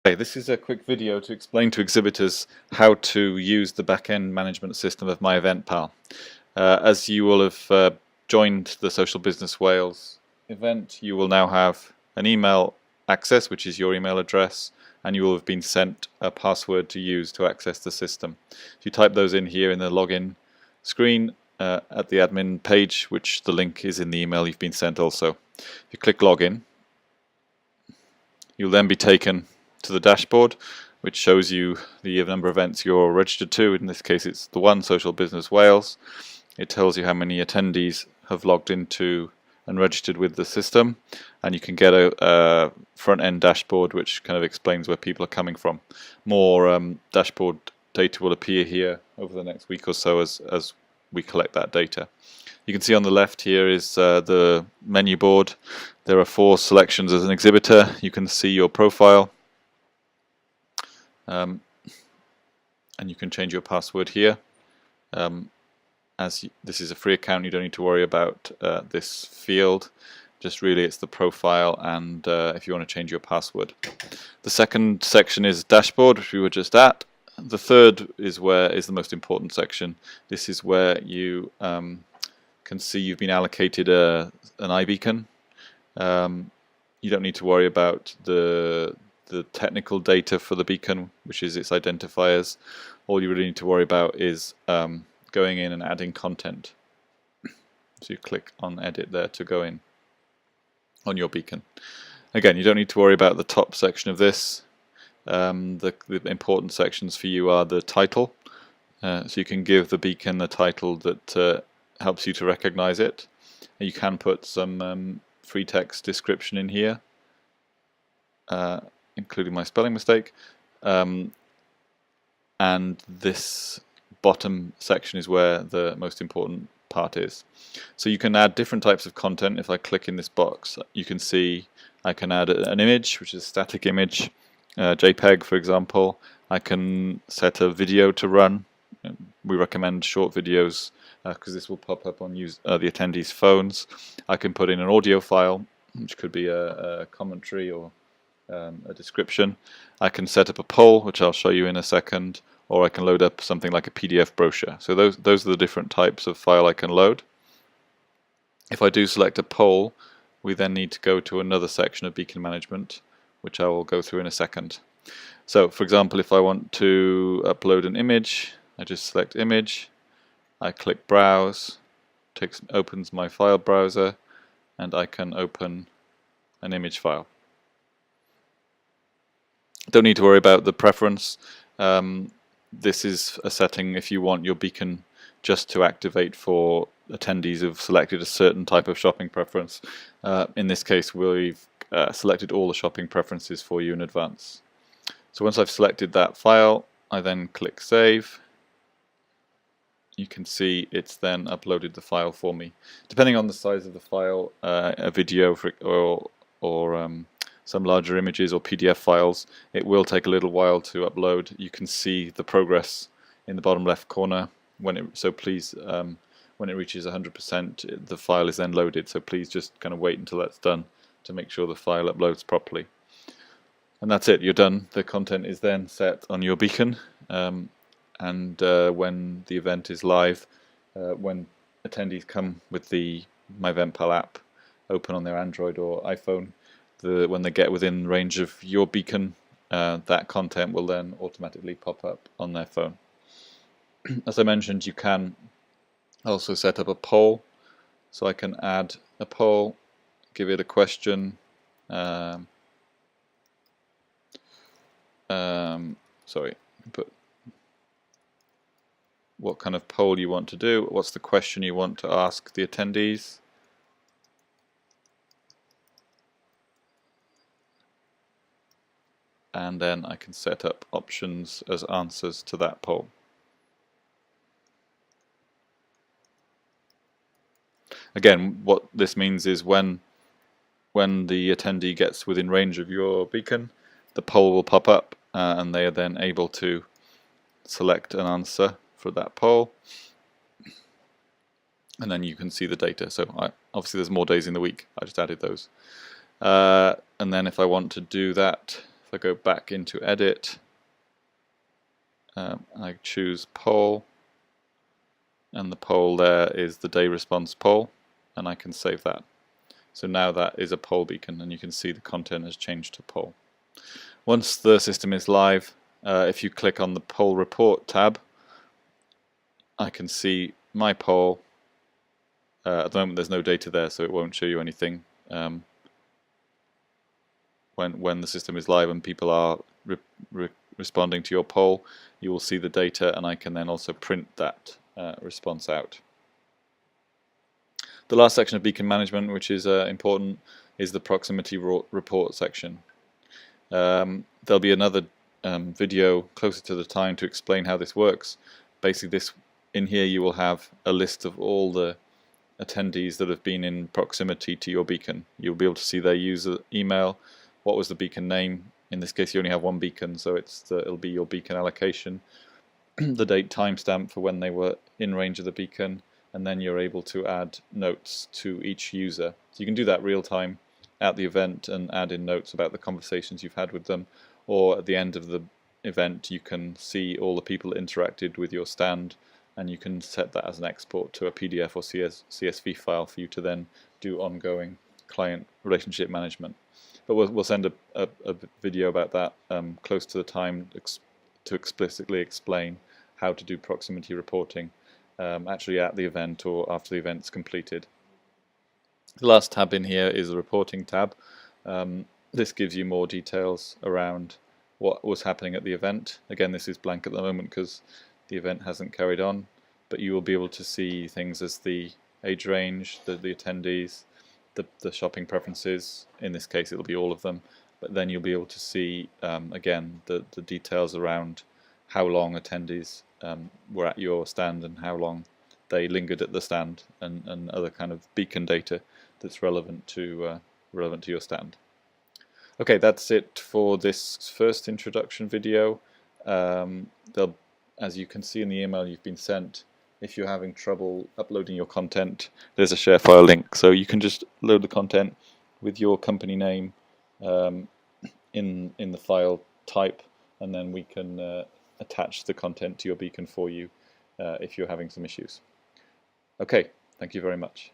Okay, this is a quick video to explain to exhibitors how to use the back-end management system of MyEventPal. As you will have joined the Social Business Wales event, you will now have an email access, which is your email address, and you will have been sent a password to use to access the system. If you type those in here in the login screen at the admin page, which the link is in the email you've been sent also. If you click login, you'll then be taken to the dashboard, which shows you the number of events you're registered to. In this case it's the one, Social Business Wales. It tells you how many attendees have logged into and registered with the system, and you can get a front-end dashboard which kind of explains where people are coming from. More dashboard data will appear here over the next week or so as we collect that data. You can see on the left here is the menu board. There are 4 selections as an exhibitor. You can see your profile, and you can change your password here. This is a free account, you don't need to worry about this field. Just really it's the profile and if you want to change your password. The second section is dashboard, which we were just at. The third is the most important section. This is where you can see you've been allocated an iBeacon. You don't need to worry about the technical data for the beacon, which is its identifiers. All you really need to worry about is going in and adding content. So you click on edit there to go in on your beacon. Again, you don't need to worry about the top section of this. The important sections for you are the title. So you can give the beacon the title that helps you to recognize it. You can put some free text description in here, including my spelling mistake. And this bottom section is where the most important part is. So you can add different types of content. If I click in this box, you can see I can add an image, which is a static image, JPEG for example. I can set a video to run. We recommend short videos because this will pop up on the attendees' phones. I can put in an audio file, which could be a commentary or a description. I can set up a poll, which I'll show you in a second, or I can load up something like a PDF brochure. So those are the different types of file I can load. If I do select a poll, we then need to go to another section of beacon management, which I will go through in a second. So for example, if I want to upload an image, I just select image, I click browse, opens my file browser, and I can open an image file. Don't need to worry about the preference. This is a setting if you want your beacon just to activate for attendees who've selected a certain type of shopping preference. In this case, we've selected all the shopping preferences for you in advance. So once I've selected that file, I then click save. You can see it's then uploaded the file for me. Depending on the size of the file, a video or some larger images or PDF files, it will take a little while to upload. You can see the progress in the bottom left corner. When it reaches 100%, the file is then loaded. So please just kind of wait until that's done to make sure the file uploads properly. And that's it. You're done. The content is then set on your beacon, and when the event is live, when attendees come with the MyEventPal app open on their Android or iPhone, when they get within range of your beacon, that content will then automatically pop up on their phone. As I mentioned, you can also set up a poll. So I can add a poll, give it a question. Put what kind of poll you want to do, what's the question you want to ask the attendees. And then I can set up options as answers to that poll. Again, what this means is when the attendee gets within range of your beacon, the poll will pop up and they are then able to select an answer for that poll, and then you can see the data. So obviously there's more days in the week, I just added those. And then if I want to do that If I go back into edit, I choose poll, and the poll there is the day response poll, and I can save that. So now that is a poll beacon, and you can see the content has changed to poll. Once the system is live, if you click on the poll report tab, I can see my poll. At the moment there's no data there, so it won't show you anything. When the system is live and people are responding to your poll, you will see the data, and I can then also print that response out. The last section of beacon management, which is important, is the proximity report section. There'll be another video closer to the time to explain how this works. Basically, in here you will have a list of all the attendees that have been in proximity to your beacon. You'll be able to see their user email, what was the beacon name. In this case you only have one beacon, so it'll be your beacon allocation, the date timestamp for when they were in range of the beacon, and then you're able to add notes to each user. So you can do that real time at the event and add in notes about the conversations you've had with them, or at the end of the event you can see all the people that interacted with your stand, and you can set that as an export to a PDF or CSV file for you to then do ongoing client relationship management. But we'll send a video about that close to the time to explicitly explain how to do proximity reporting actually at the event or after the event's completed. The last tab in here is the reporting tab. This gives you more details around what was happening at the event. Again, this is blank at the moment because the event hasn't carried on, but you will be able to see things as the age range, the attendees, the shopping preferences. In this case it'll be all of them, but then you'll be able to see again the details around how long attendees were at your stand and how long they lingered at the stand, and other kind of beacon data that's relevant to your stand. Okay, that's it for this first introduction video. As you can see in the email you've been sent, if you're having trouble uploading your content, there's a share file link, so you can just load the content with your company name in the file type, and then we can attach the content to your beacon for you if you're having some issues. Okay, thank you very much.